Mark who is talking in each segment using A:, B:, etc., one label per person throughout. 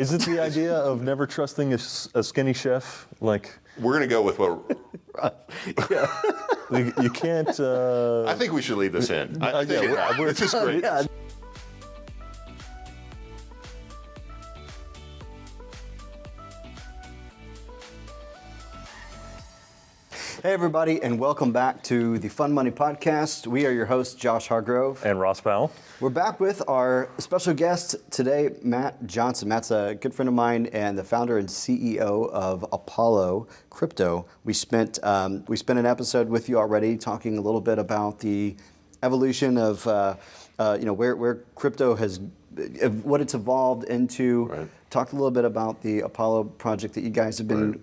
A: Is it the idea of never trusting a skinny chef? Like,
B: We're going to go with what.
A: you can't.
B: I think we should leave this in. I think this is great.
A: Yeah.
C: Hey everybody, and welcome back to the Fun Money Podcast. We are your hosts, Josh Hargrove.
A: And Ross Powell.
C: We're back with our special guest today, Matt Johnson. Matt's a good friend of mine and the founder and CEO of Apollo Crypto. We spent an episode with you already talking a little bit about the evolution of where crypto has, what it's evolved into.
B: Right.
C: Talked a little bit about the Apollo project that you guys have been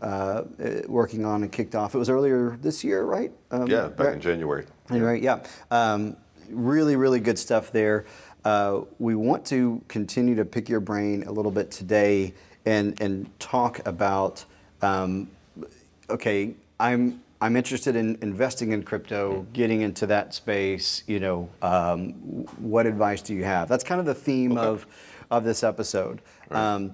C: working on and kicked off. It was earlier this year, right?
B: Back in January.
C: Right, yeah. Really, really good stuff there. We want to continue to pick your brain a little bit today and talk about, okay, I'm interested in investing in crypto, getting into that space. What advice do you have? That's kind of the theme of this episode. Right.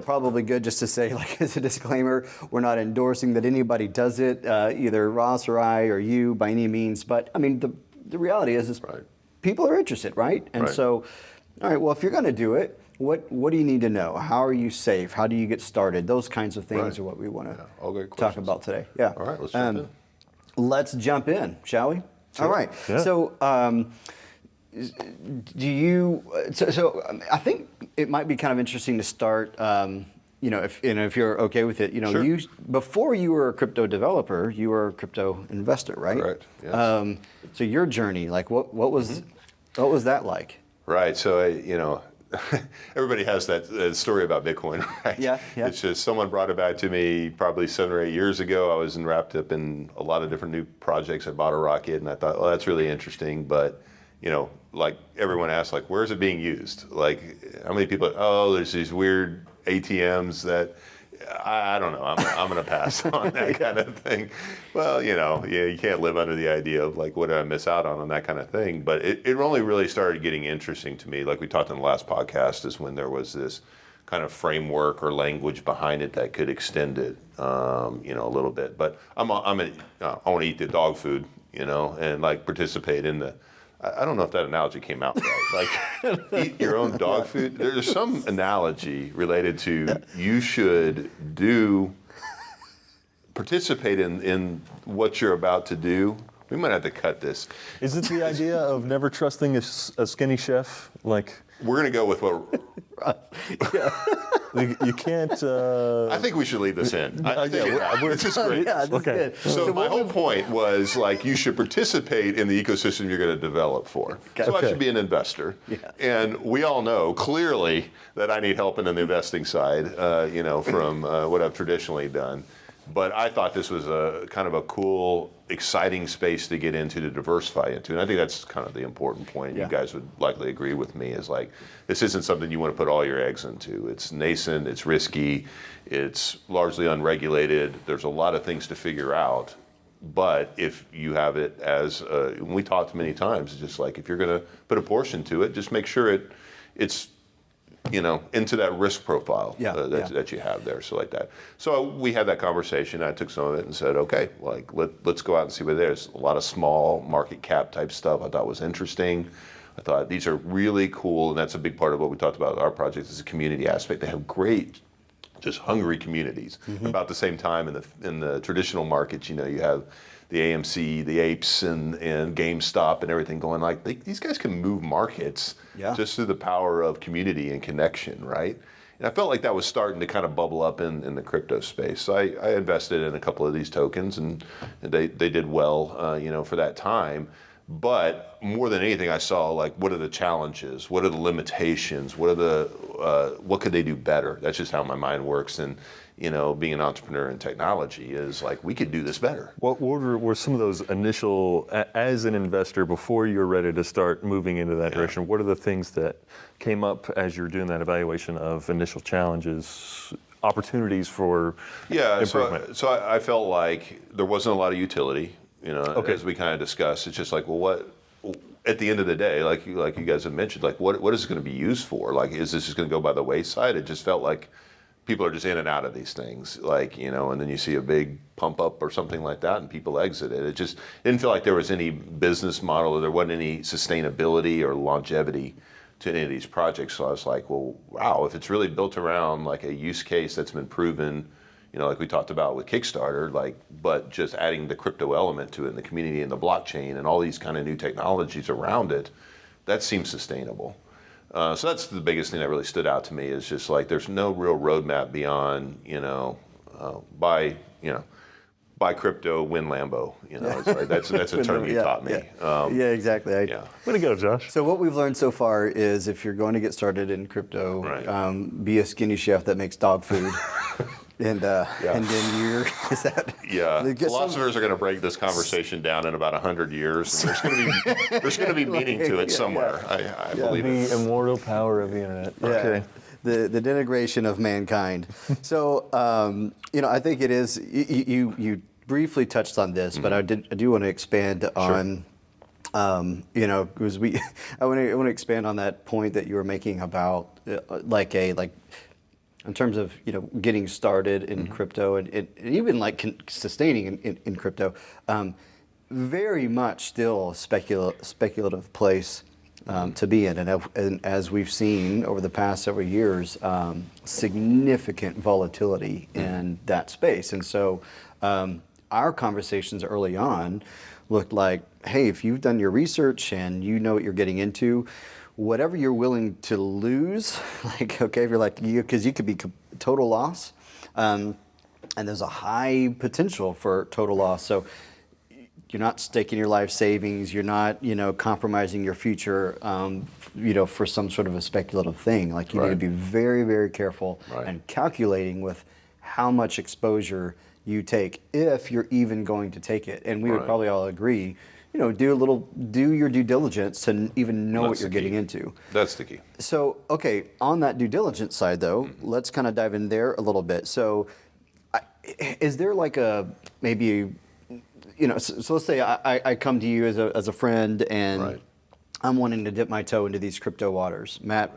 C: Probably good just to say, like, as a disclaimer, we're not endorsing that anybody does it, either Ross or I or you by any means. But I mean, the reality is
B: right.
C: People are interested, right? And
B: right.
C: So, all right, well, if you're going to do it, what do you need to know? How are you safe? How do you get started? Those kinds of things
B: right.
C: are what we want to
B: talk
C: about today. Yeah.
B: All right, let's jump in.
C: Let's jump in, shall we?
B: Sure.
C: All right.
A: Yeah.
C: So, So I think it might be kind of interesting to start. If you're okay with it,
B: Sure.
C: Before you were a crypto developer, you were a crypto investor, right?
B: Correct. Yes.
C: So your journey, like, what was that like?
B: Right. So everybody has that story about Bitcoin, right?
C: Yeah.
B: It's just someone brought it back to me probably 7 or 8 years ago. I was wrapped up in a lot of different new projects. I bought a rocket, and I thought, well, that's really interesting, but like everyone asks, like, where is it being used? Like, how many people? Oh, there's these weird ATMs that I don't know. I'm going to pass on that kind of thing. Well, you can't live under the idea of, like, what did I miss out on that kind of thing. But it only really started getting interesting to me, like we talked in the last podcast, is when there was this kind of framework or language behind it that could extend it, a little bit. But I want to eat the dog food, and like participate in the. I don't know if that analogy came out right. Like, eat your own dog food. There's some analogy related to you should participate in what you're about to do. We might have to cut this.
A: Is it the idea of never trusting a skinny chef? Like,
B: we're going to go with what.
A: You can't.
B: I think we should leave this in. This is great.
C: Yeah, this is good.
B: So my whole point was, like, you should participate in the ecosystem you're going to develop for. So I should be an investor.
C: Yeah.
B: And we all know clearly that I need help in the investing side, from what I've traditionally done. But I thought this was a kind of a cool, exciting space to get into, to diversify into. And I think that's kind of the important point. Yeah. You guys would likely agree with me, is like, this isn't something you want to put all your eggs into. It's nascent, it's risky, it's largely unregulated. There's a lot of things to figure out. But if you have it as, we talked many times, it's just like, if you're going to put a portion to it, just make sure it's into that risk profile that you have there, so like that. So we had that conversation. I took some of it and said, okay, like, let's go out and see what there's. A lot of small market cap type stuff I thought was interesting. I thought these are really cool, and that's a big part of what we talked about with our project, is the community aspect. They have great, just hungry communities. Mm-hmm. About the same time in the traditional markets, you have the AMC, the Apes, and GameStop and everything going, like, these guys can move markets just through the power of community and connection, right? And I felt like that was starting to kind of bubble up in the crypto space. So I invested in a couple of these tokens, and they did well, for that time. But more than anything, I saw, like, what are the challenges? What are the limitations? What could they do better? That's just how my mind works. And being an entrepreneur in technology is like, we could do this better.
A: What were some of those initial, as an investor, before you were ready to start moving into that direction? What are the things that came up as you were doing that evaluation of initial challenges, opportunities for improvement?
B: So I felt like there wasn't a lot of utility, as we kind of discussed. It's just like, well, at the end of the day, like you guys have mentioned, like what is it going to be used for? Like, is this just going to go by the wayside? It just felt like people are just in and out of these things, like, and then you see a big pump up or something like that and people exit it. It just didn't feel like there was any business model, or there wasn't any sustainability or longevity to any of these projects. So I was like, well, wow, if it's really built around like a use case that's been proven, like we talked about with Kickstarter, like, but just adding the crypto element to it and the community and the blockchain and all these kind of new technologies around it, that seems sustainable. So that's the biggest thing that really stood out to me, is just like there's no real roadmap beyond, buy crypto, win Lambo. It's like, that's a term you taught me.
C: Yeah, exactly.
B: Yeah.
A: Way to go, Josh.
C: So what we've learned so far is, if you're going to get started in crypto,
B: Right.
C: Be a skinny chef that makes dog food. And then is that?
B: Yeah,
C: get
B: philosophers are going to break this conversation down in about 100 years, and there's going to be meaning to it somewhere. I believe it.
A: The immortal power of the internet.
C: Yeah.
A: Okay.
C: The denigration of mankind. So I think it is. You briefly touched on this, but I do want to expand on. Because I want to expand on that point that you were making about in terms of getting started in crypto and even like sustaining in crypto, very much still a speculative place to be in, and as we've seen over the past several years, significant volatility in that space. And so our conversations early on looked like, hey, if you've done your research and you know what you're getting into, whatever you're willing to lose, like, okay, if you're like, because you could be total loss, and there's a high potential for total loss. So you're not staking your life savings, you're not, compromising your future, for some sort of a speculative thing. Like, you need to be very, very careful and calculating with how much exposure you take, if you're even going to take it. And we would probably all agree, do your due diligence to even know what you're getting into.
B: That's the key.
C: So, okay, on that due diligence side, though, let's kind of dive in there a little bit. So, is there like maybe, so let's say I come to you as a friend, and I'm wanting to dip my toe into these crypto waters. Matt,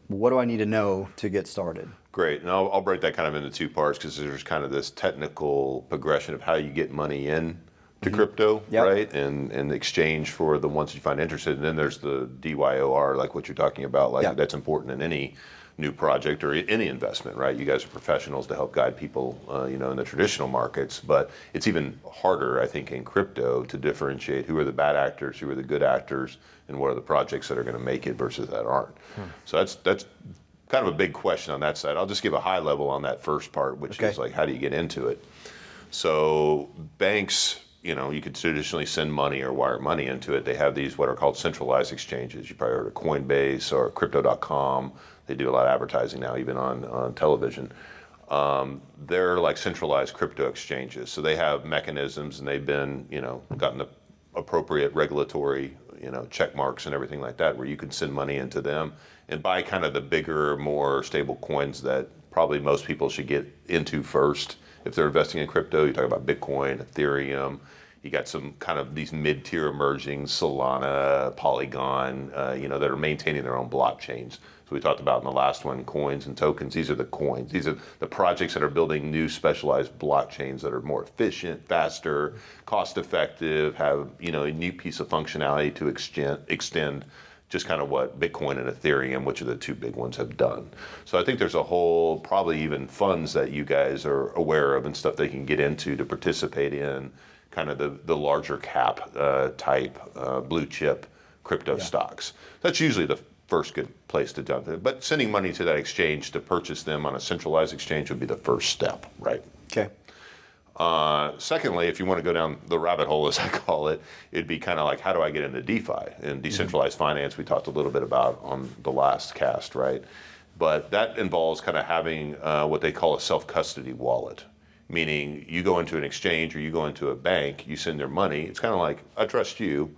C: what do I need to know to get started?
B: Great, and I'll break that kind of into two parts, because there's kind of this technical progression of how you get money in to crypto, right? And exchange for the ones you find interested. And then there's the DYOR, like what you're talking about, like that's important in any new project or any investment, right? You guys are professionals to help guide people, in the traditional markets, but it's even harder, I think, in crypto to differentiate who are the bad actors, who are the good actors, and what are the projects that are going to make it versus that aren't. So that's kind of a big question on that side. I'll just give a high level on that first part, which is like, how do you get into it? So banks, you could traditionally send money or wire money into it. They have these what are called centralized exchanges. You probably heard of Coinbase or Crypto.com. They do a lot of advertising now, even on television. They're like centralized crypto exchanges. So they have mechanisms, and they've been, gotten the appropriate regulatory, check marks and everything like that, where you can send money into them and buy kind of the bigger, more stable coins that probably most people should get into first. If they're investing in crypto, you talk about Bitcoin, Ethereum. You got some kind of these mid-tier emerging, Solana, Polygon, that are maintaining their own blockchains. So we talked about in the last one, coins and tokens. These are the coins. These are the projects that are building new specialized blockchains that are more efficient, faster, cost-effective, have a new piece of functionality to extend just kind of what Bitcoin and Ethereum, which are the two big ones, have done. So I think there's a whole, probably even funds that you guys are aware of and stuff they can get into to participate in kind of the larger cap type blue chip crypto stocks. That's usually the first good place to dump it. But sending money to that exchange to purchase them on a centralized exchange would be the first step, right?
C: Okay.
B: Secondly, if you want to go down the rabbit hole, as I call it, it'd be kind of like, how do I get into DeFi and decentralized finance? We talked a little bit about on the last cast, right? But that involves kind of having what they call a self-custody wallet, meaning you go into an exchange or you go into a bank, you send their money. It's kind of like, I trust you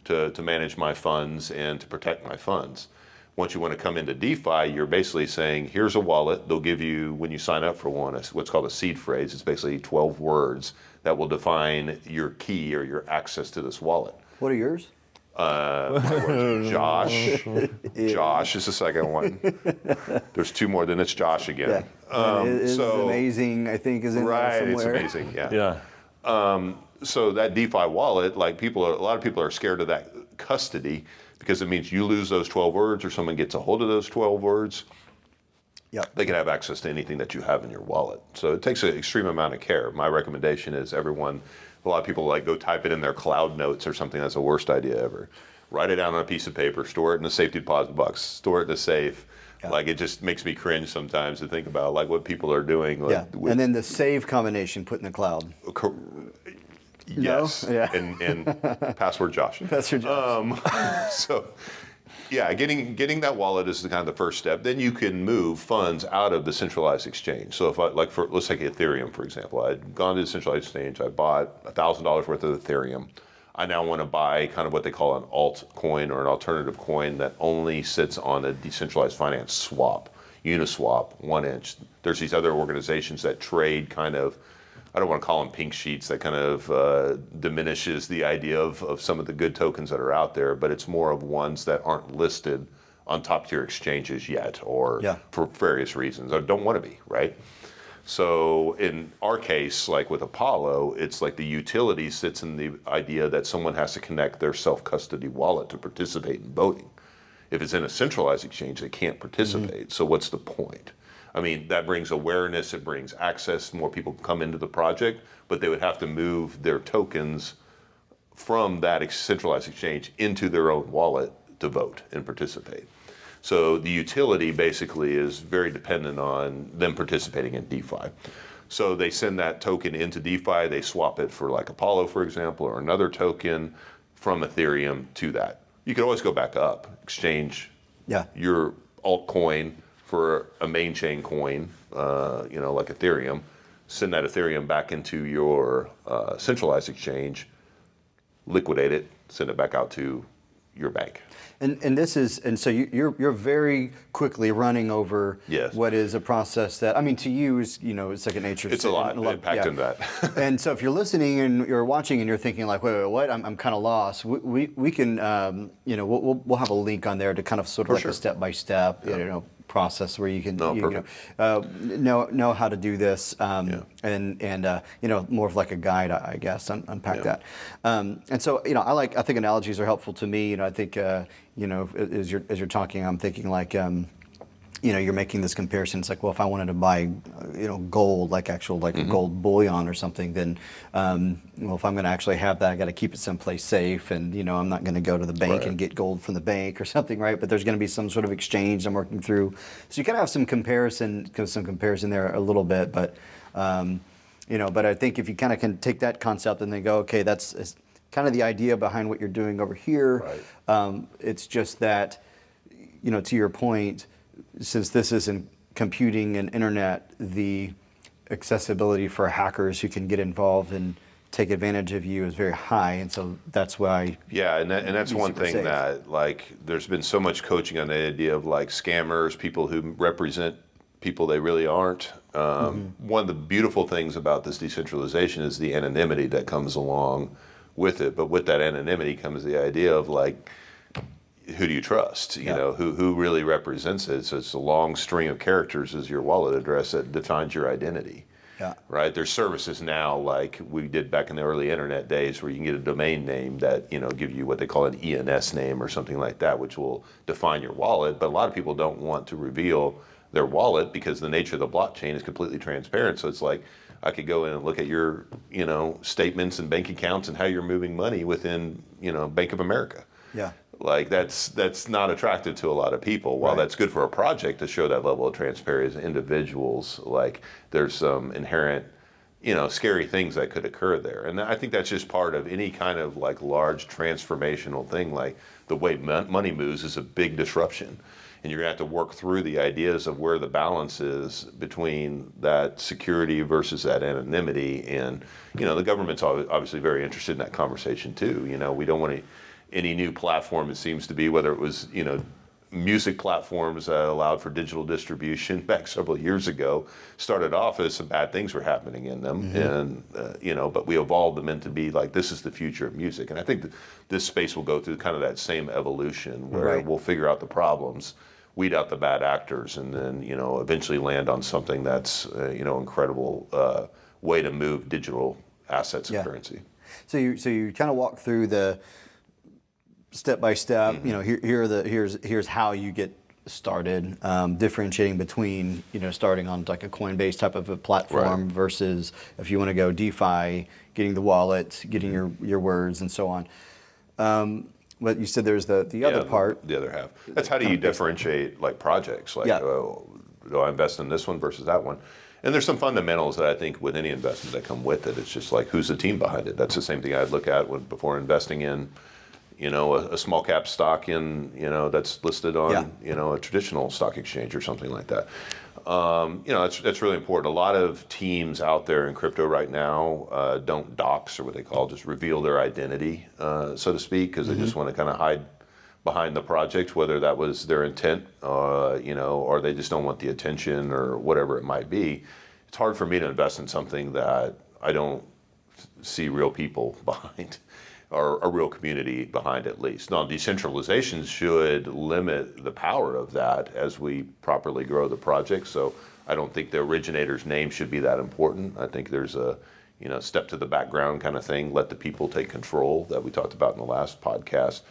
B: to manage my funds and to protect my funds. Once you want to come into DeFi, you're basically saying, here's a wallet. They'll give you, when you sign up for one, what's called a seed phrase. It's basically 12 words that will define your key or your access to this wallet.
C: What are yours?
B: Josh. Josh is the second one. There's two more, then it's Josh again.
C: And it is
B: so-
C: amazing, I think, is in there
B: Right, it's
C: somewhere.
B: amazing, yeah.
A: Yeah.
B: So that DeFi wallet, like a lot of people are scared of that custody because it means you lose those 12 words or someone gets a hold of those 12 words.
C: Yep.
B: They can have access to anything that you have in your wallet. So it takes an extreme amount of care. My recommendation is a lot of people like go type it in their cloud notes or something. That's the worst idea ever. Write it down on a piece of paper, store it in a safety deposit box, store it in a safe.
C: Yeah.
B: Like it just makes me cringe sometimes to think about like what people are doing. Like,
C: Yeah, and then the save combination put in the cloud.
B: Yes.
C: No? Yeah.
B: And password Josh.
C: That's your job.
B: So, yeah, getting that wallet is the kind of the first step. Then you can move funds out of the centralized exchange. So if let's take Ethereum for example. I'd gone to the centralized exchange. I bought $1,000 worth of Ethereum. I now want to buy kind of what they call an altcoin or an alternative coin that only sits on a decentralized finance swap, Uniswap, 1inch. There's these other organizations that trade kind of, I don't want to call them pink sheets, that kind of diminishes the idea of some of the good tokens that are out there, but it's more of ones that aren't listed on top tier exchanges yet or for various reasons or don't want to be, right? So in our case, like with Apollo, it's like the utility sits in the idea that someone has to connect their self-custody wallet to participate in voting. If it's in a centralized exchange, they can't participate. So what's the point? I mean, that brings awareness, it brings access, more people come into the project, but they would have to move their tokens from that centralized exchange into their own wallet to vote and participate. So the utility basically is very dependent on them participating in DeFi. So they send that token into DeFi, they swap it for like Apollo, for example, or another token from Ethereum to that. You could always go back up, exchange your altcoin for a main chain coin, like Ethereum, send that Ethereum back into your centralized exchange, liquidate it, send it back out to your bank.
C: And so you're very quickly running over what is a process that, I mean, to you is, it's second nature.
B: It's a lot packed in that.
C: And so if you're listening and you're watching and you're thinking like, wait, what? I'm kind of lost. We can, we'll have a link on there to kind of sort of a step-by-step, process where you can, know how to do this, and more of like a guide, I guess, unpack that. And so I think analogies are helpful to me. I think as you're talking, I'm thinking like you're making this comparison. It's like, well, if I wanted to buy gold, like actual gold bullion or something, then if I'm going to actually have that, I got to keep it someplace safe, and I'm not going to go to the bank and get gold from the bank or something, right? But there's going to be some sort of exchange I'm working through, so you kind of have some comparison there a little bit, but but I think if you kind of can take that concept and then go, okay, that's kind of the idea behind what you're doing over here. Right. It's just that to your point, since this isn't computing and internet, the accessibility for hackers who can get involved and take advantage of you is very high, and so that's why.
B: Yeah, and that's one thing
C: safe.
B: that there's been so much coaching on the idea of scammers, people who represent people they really aren't. One of the beautiful things about this decentralization is the anonymity that comes along with it, but with that anonymity comes the idea of who do you trust? Who really represents it? So it's a long string of characters as your wallet address that defines your identity.
C: Yeah.
B: Right. There's services now like we did back in the early internet days where you can get a domain name that give you what they call an ENS name or something like that, which will define your wallet. But a lot of people don't want to reveal their wallet because the nature of the blockchain is completely transparent. So it's like I could go in and look at your statements and bank accounts and how you're moving money within Bank of America.
C: Yeah.
B: That's not attractive to a lot of people. While that's good for a project to show that level of transparency as individuals, there's some inherent, scary things that could occur there. And I think that's just part of any kind of large transformational thing. The way money moves is a big disruption. And you're going to have to work through the ideas of where the balance is between that security versus that anonymity. And, the government's obviously very interested in that conversation too. We don't want to any new platform, it seems to be, whether it was, music platforms that allowed for digital distribution back several years ago started off as some bad things were happening in them, and but we evolved them into be like, this is the future of music. And I think that this space will go through kind of that same evolution where
C: Right.
B: we'll figure out the problems, weed out the bad actors, and then eventually land on something that's incredible way to move digital assets and
C: Yeah.
B: currency.
C: So you kind of walk through the step by step. Here's how you get started, differentiating between starting on like a Coinbase type of a platform
B: Right.
C: versus if you want to go DeFi, getting the wallet, getting your words and so on. But you said there's the other part.
B: The other half. That's how do you differentiate like projects? Like,
C: Yeah.
B: do I invest in this one versus that one? And there's some fundamentals that I think with any investment that come with it. It's just like, who's the team behind it? That's the same thing I'd look at before investing in, a small cap stock in, that's listed on, a traditional stock exchange or something like that. That's really important. A lot of teams out there in crypto right now don't dox, or what they call just reveal their identity, so to speak, because they just want to kind of hide behind the project, whether that was their intent, or they just don't want the attention or whatever it might be. It's hard for me to invest in something that I don't see real people behind, or a real community behind at least. Now, decentralization should limit the power of that as we properly grow the project. So I don't think the originator's name should be that important. I think there's a step to the background kind of thing, let the people take control that we talked about in the last podcast.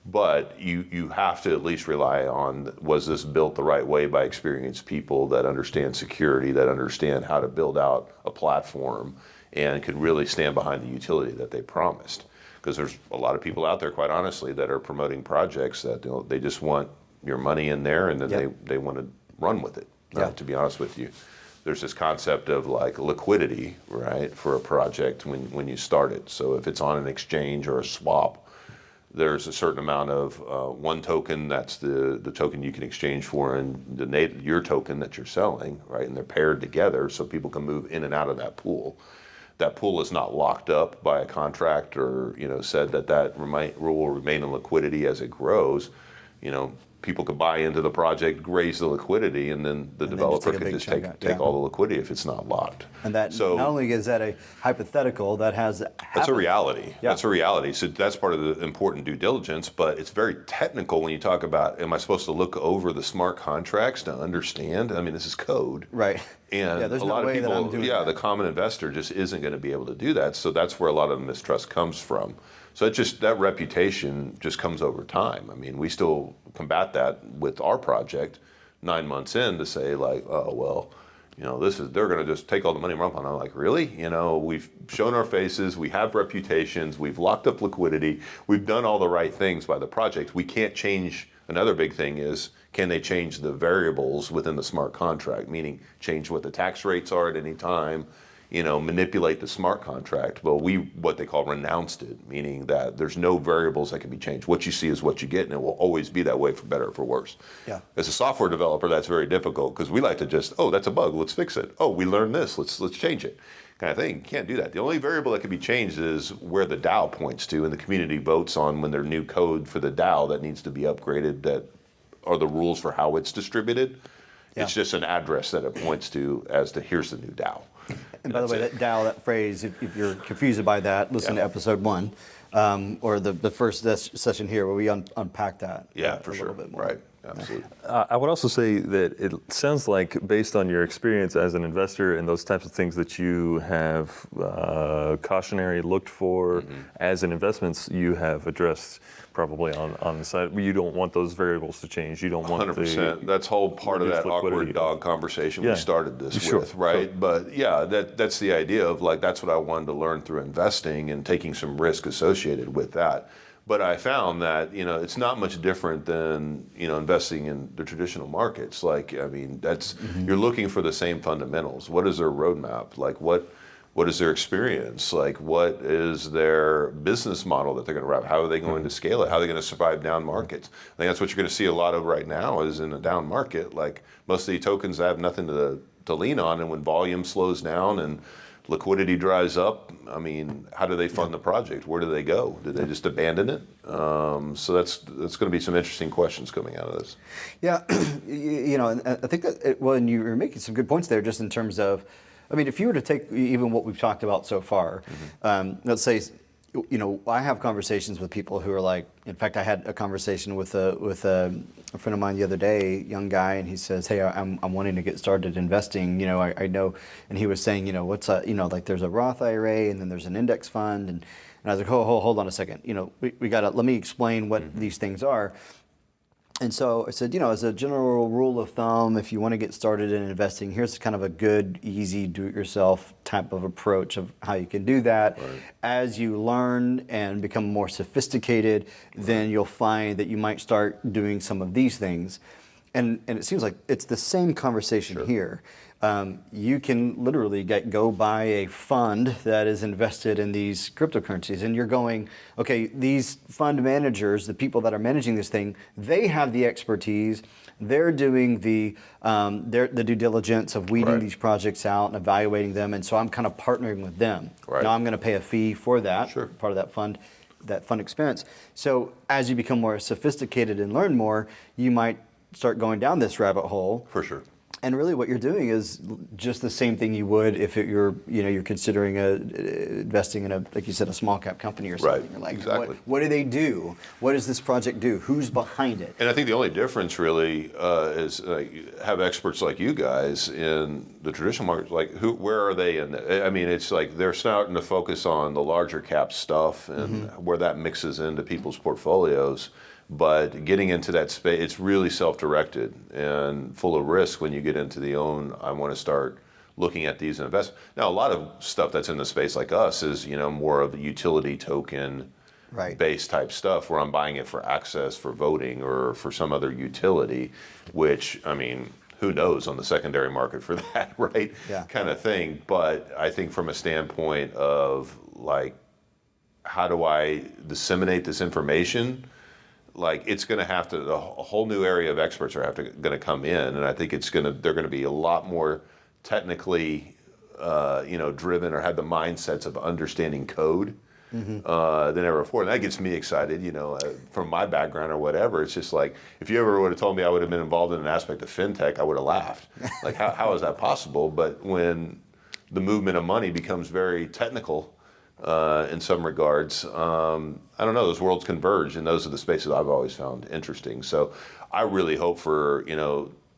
B: But you have to at least rely on, was this built the right way by experienced people that understand security, that understand how to build out a platform, and could really stand behind the utility that they promised. Because there's a lot of people out there, quite honestly, that are promoting projects that they just want your money in there, and then they want to run with it. To be honest with you, there's this concept of like liquidity, right, for a project when you start it. So if it's on an exchange or a swap, there's a certain amount of one token, that's the token you can exchange for, and your token that you're selling, right? And they're paired together so people can move in and out of that pool. That pool is not locked up by a contract or said that will remain in liquidity as it grows. People could buy into the project, raise the liquidity, and then the developer
C: take a
B: could
C: big
B: just
C: chunk
B: take
C: out.
B: all the liquidity if it's not locked.
C: And that not only is that a hypothetical, that has
B: That's a
C: happened.
B: reality.
C: Yeah.
B: That's a reality. So that's part of the important due diligence, but it's very technical when you talk about, am I supposed to look over the smart contracts to understand? I mean, this is code.
C: Right.
B: And
C: there's
B: a
C: no
B: lot of
C: way that I'm
B: people,
C: doing that.
B: the common investor just isn't going to be able to do that. So that's where a lot of the mistrust comes from. So that reputation just comes over time. I mean, we still combat that with our project 9 months in to say like, oh, well, they're going to just take all the money and run on. I'm like, really? We've shown our faces, we have reputations, we've locked up liquidity, we've done all the right things by the project. We can't change. Another big thing is, can they change the variables within the smart contract, meaning change what the tax rates are at any time, manipulate the smart contract. Well, we, what they call renounced it, meaning that there's no variables that can be changed. What you see is what you get, and it will always be that way, for better or for worse.
C: Yeah.
B: As a software developer, that's very difficult because we like to just, oh, that's a bug, let's fix it. Oh, we learned this, let's change it, kind of thing. You can't do that. The only variable that can be changed is where the DAO points to, and the community votes on when there's new code for the DAO that needs to be upgraded, that are the rules for how it's distributed.
C: Yeah.
B: It's just an address that it points to as to here's the new DAO.
C: And by the way, that DAO, that phrase, if you're confused by that, listen to episode 1, or the first session here where we unpack that
B: For
C: a
B: sure.
C: little bit more.
B: Right. Absolutely.
A: I would also say that it sounds like, based on your experience as an investor and those types of things that you have cautionary looked for as an investments, you have addressed probably on the side. You don't want those variables to change. You don't want
B: 100%. That's whole part of that
A: reduced liquidity.
B: awkward dog conversation we
A: Yeah.
B: started this
A: Sure.
B: with, right? But yeah, that's the idea of like, that's what I wanted to learn through investing and taking some risk associated with that. But I found that, it's not much different than, investing in the traditional markets. Like, I mean, you're looking for the same fundamentals. What is their roadmap? Like, what is their experience? Like, what is their business model that they're going to wrap? How are they going to scale it? How are they going to survive down markets? I think that's what you're going to see a lot of right now is in a down market. Like, most of the tokens have nothing to lean on, and when volume slows down and liquidity dries up, I mean, how do they fund the project? Where do they go? Do they just abandon it? So that's going to be some interesting questions coming out of this.
C: Yeah, and I think that, well, and you're making some good points there just in terms of, I mean, if you were to take even what we've talked about so far, let's say, I have conversations with people who are like, in fact, I had a conversation with a friend of mine the other day, young guy, and he says, hey, I'm wanting to get started investing. I know, and he was saying, what's like there's a Roth IRA and then there's an index fund, and I was like, hold on a second, we gotta, let me explain what these things are. And so I said, as a general rule of thumb, if you want to get started in investing, here's kind of a good, easy, do-it-yourself type of approach of how you can do that.
B: Right.
C: As you learn and become more sophisticated, then you'll find that you might start doing some of these things. And it seems like it's the same conversation here. You can literally go buy a fund that is invested in these cryptocurrencies, and you're going, okay, these fund managers, the people that are managing this thing, they have the expertise. They're doing the due diligence of weeding these projects out and evaluating them, and so I'm kind of partnering with them.
B: Right.
C: Now I'm going to pay a fee for that,
B: Sure.
C: part of that fund expense. So as you become more sophisticated and learn more, you might start going down this rabbit hole.
B: For sure.
C: And really, what you're doing is just the same thing you would if you're considering investing in like you said, a small cap company or something.
B: Right,
C: You're like,
B: exactly.
C: What do they do? What does this project do? Who's behind it?
B: And I think the only difference really is have experts like you guys in the traditional market. Like, where are they in? I mean, it's like they're starting to focus on the larger cap stuff and where that mixes into people's portfolios. But getting into that space, it's really self-directed and full of risk when you get into I want to start looking at these investments. Now, a lot of stuff that's in the space like us is, more of the utility token based type stuff where I'm buying it for access, for voting, or for some other utility, which, I mean, who knows on the secondary market for that, right?
C: Yeah.
B: Kind of thing. But I think from a standpoint of like, how do I disseminate this information? Like, it's going to have to, a whole new area of experts are going to come in, and I think they're going to be a lot more technically, driven or have the mindsets of understanding code than ever before. And that gets me excited, from my background or whatever. It's just like, if you ever would have told me I would have been involved in an aspect of fintech, I would have laughed. Like, how is that possible? But when the movement of money becomes very technical, in some regards, I don't know, those worlds converge, and those are the spaces I've always found interesting. So I really hope for,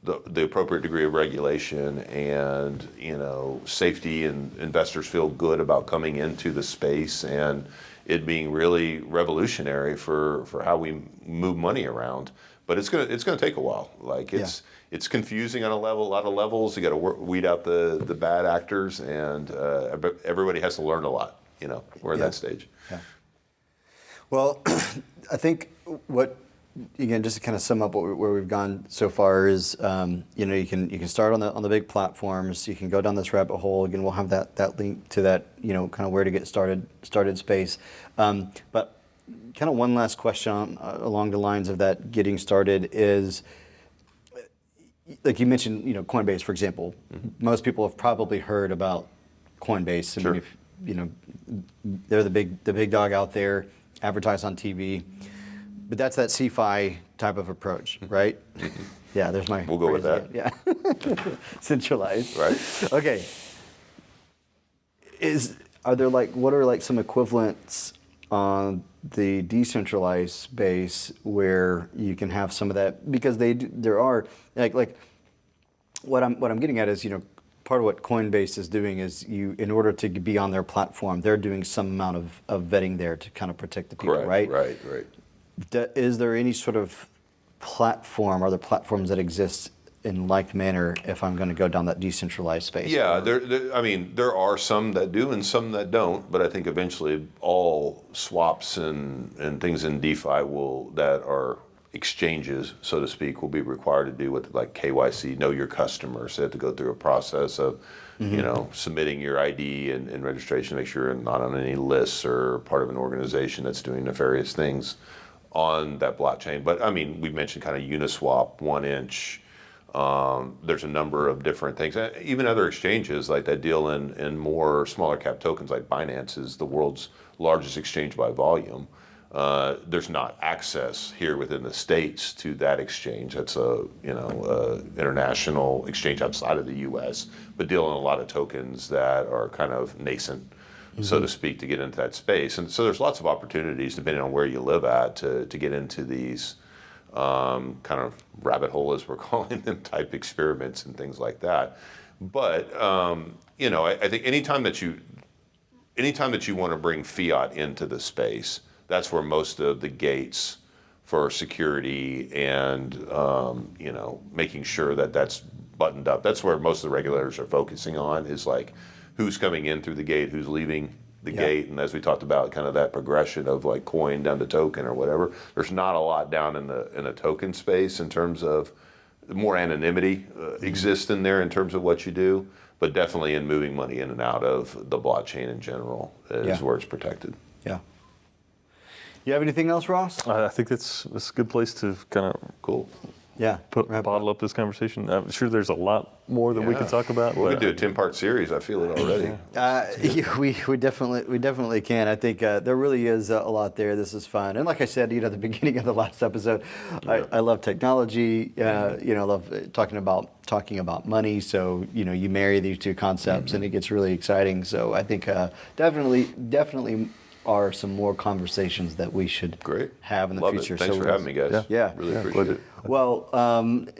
B: the appropriate degree of regulation and, safety, and investors feel good about coming into the space and it being really revolutionary for how we move money around. But it's gonna take a while. Like, it's confusing on a lot of levels. You got to weed out the bad actors, and everybody has to learn a lot. We're in that stage.
C: Yeah. Well, I think again, just to kind of sum up where we've gone so far is, you can start on the big platforms. You can go down this rabbit hole. Again, we'll have that link to that, kind of where to get started space. But kind of one last question along the lines of that getting started is, like you mentioned, Coinbase, for example. Most people have probably heard about Coinbase. I mean, they're the big dog out there, advertised on TV. But that's that CeFi type of approach, right? Yeah, there's my.
B: We'll go with that.
C: Yeah, centralized.
B: Right.
C: Okay. What are some equivalents on the decentralized space where you can have some of that, because there are like what I'm getting at is, part of what Coinbase is doing is in order to be on their platform, they're doing some amount of vetting there to kind of protect the people,
B: Correct.
C: right?
B: Right.
C: Is there any sort of platform, are there platforms that exist in like manner if I'm going to go down that decentralized space?
B: Yeah, there are some that do and some that don't, but I think eventually all swaps and things in DeFi that are exchanges, so to speak, will be required to do with like KYC, know your customer. So they have to go through a process of, submitting your ID and registration to make sure you're not on any lists or part of an organization that's doing nefarious things on that blockchain. But I mean, we mentioned kind of Uniswap, 1inch, There's a number of different things, even other exchanges like that deal in more smaller cap tokens. Like Binance is the world's largest exchange by volume. There's not access here within the States to that exchange. That's a international exchange outside of the U.S., but dealing in a lot of tokens that are kind of nascent, so to speak, to get into that space. And so there's lots of opportunities depending on where you live at to get into these kind of rabbit hole, as we're calling them, type experiments and things like that. But I think anytime that you want to bring fiat into the space, that's where most of the gates for security and making sure that that's buttoned up. That's where most of the regulators are focusing on, is like who's coming in through the gate, who's leaving the gate, and as we talked about, kind of that progression of like coin down to token or whatever. There's not a lot down in the token space in terms of more anonymity exists in there in terms of what you do, but definitely in moving money in and out of the blockchain in general is where it's protected.
C: Yeah. You have anything else, Ross?
A: I think that's a good place to kind of
B: Cool.
C: Yeah.
A: bottle up this conversation. I'm sure there's a lot more that we could talk about.
B: Well, we
A: but-
B: could do a 10-part series. I feel it already.
C: We definitely can. I think there really is a lot there. This is fun, and like I said, at the beginning of the last episode, I love technology. I love talking about money. So you marry these two concepts, and it gets really exciting. So I think definitely are some more conversations that we should have in the
B: Love
C: future.
B: It. Thanks for having me, guys.
C: Yeah.
B: Really appreciate it.
C: Well,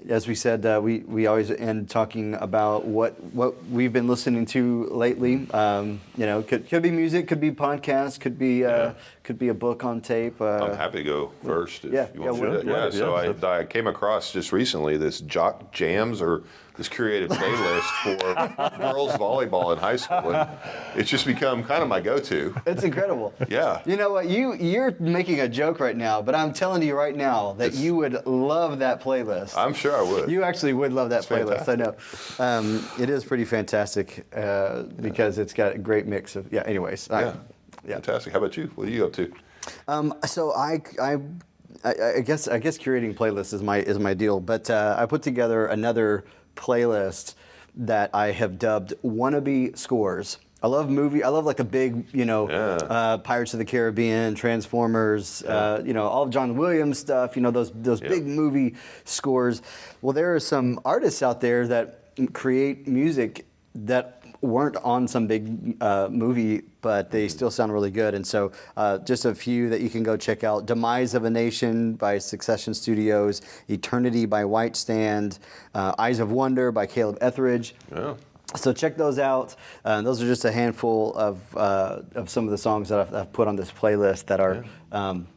C: as we said, we always end talking about what we've been listening to lately. Could be music, could be podcasts, could be a book on tape.
B: I'm happy to go first if you want
C: we'll
B: to do that. So I came across just recently this Jock Jams, or this curated playlist for girls volleyball in high school, and it's just become kind of my go-to.
C: It's incredible.
B: Yeah.
C: You know what? You're making a joke right now, but I'm telling you right now that you would love that playlist.
B: I'm sure I would.
C: You actually would love that playlist.
B: Fantastic.
C: I know. It is pretty fantastic because it's got a great mix of. Yeah. Anyways.
B: Fantastic. How about you? What are you up to?
C: So I guess curating playlists is my deal, but I put together another playlist that I have dubbed Wannabe Scores. I love like the big, Pirates of the Caribbean, Transformers, all of John Williams stuff, those big movie scores. Well, there are some artists out there that create music that weren't on some big movie, but they still sound really good. And so just a few that you can go check out: Demise of a Nation by Succession Studios, Eternity by White Stand, Eyes of Wonder by Caleb Etheridge.
B: Yeah.
C: So check those out. Those are just a handful of some of the songs that I've put on this playlist that are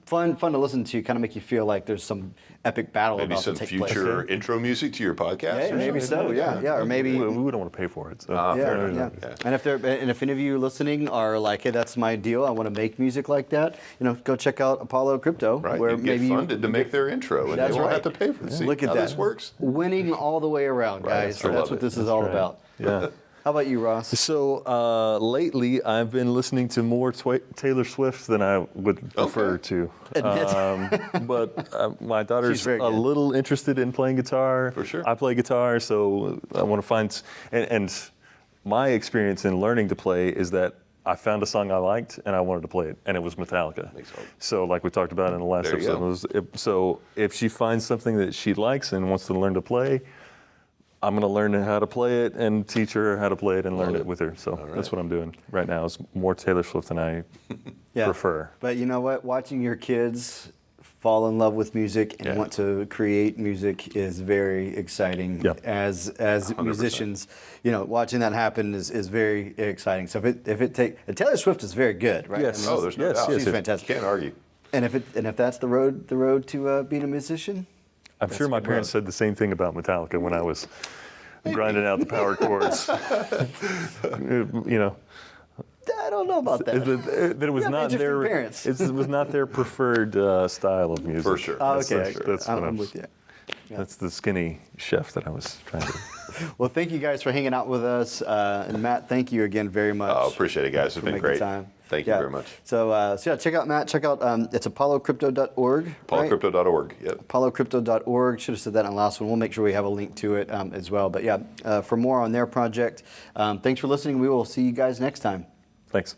C: fun to listen to, kind of make you feel like there's some epic battle
B: Maybe
C: about
B: some
C: to take place.
B: future intro music to your podcast?
C: Yeah, maybe so. Yeah, or maybe.
A: we wouldn't want to pay for it. So.
B: Fair
C: Yeah.
B: enough.
C: And if any of you listening are like, hey, that's my deal, I want to make music like that, go check out Apollo Crypto,
B: Right.
C: where
B: You get
C: maybe
B: funded to make their intro, and
C: That's
B: they won't
C: right.
B: have to pay for it. See
C: Look at
B: how
C: that.
B: this works?
C: Winning all the way around,
B: Right.
C: guys.
B: I
C: That's
B: love
C: what
B: it.
C: this is all
A: right.
C: about.
A: Yeah.
C: How about you, Ross?
A: So lately, I've been listening to more Taylor Swift than I would prefer to. But my daughter's
C: She's very
A: a
C: good.
A: little interested in playing guitar.
B: For sure.
A: I play guitar, so I want to find. And my experience in learning to play is that I found a song I liked and I wanted to play it, and it was Metallica.
B: Makes sense.
A: So, like we talked about in the last
B: There you
A: episode, so if she finds something that she likes and wants to learn to play, I'm going to learn how to play it and teach her how to play it and learn it with her. So that's what I'm doing right now. Is more Taylor Swift than I prefer.
C: But you know what? Watching your kids fall in love with music and want to create music is very exciting.
A: Yeah.
C: As musicians, watching that happen is very exciting. So and Taylor Swift is very good, right?
A: Yes.
B: Oh, there's no
A: Yes,
B: doubt.
A: yes,
C: She's fantastic.
B: Can't argue.
C: And if that's the road to being a musician.
A: I'm sure my parents said the same thing about Metallica when I was grinding out the power chords.
C: I don't know about that.
A: That it was
C: You have
A: not
C: interesting
A: their
C: parents.
A: it was not their preferred style of music.
B: For sure.
C: Oh,
A: That's
C: okay,
A: what
C: I'm with you.
A: That's the skinny chef that I was trying to
C: Well, thank you guys for hanging out with us. And Matt, thank you again very much.
B: Oh, appreciate it, guys. It's
C: for
B: been
C: making
B: great.
C: time.
B: Thank you very much.
C: So yeah, check out Matt. Check out it's apollocrypto.org. Right?
B: ApolloCrypto.org. Yep.
C: ApolloCrypto.org. Should have said that in the last one. We'll make sure we have a link to it as well. But yeah, for more on their project, thanks for listening. We will see you guys next time.
A: Thanks.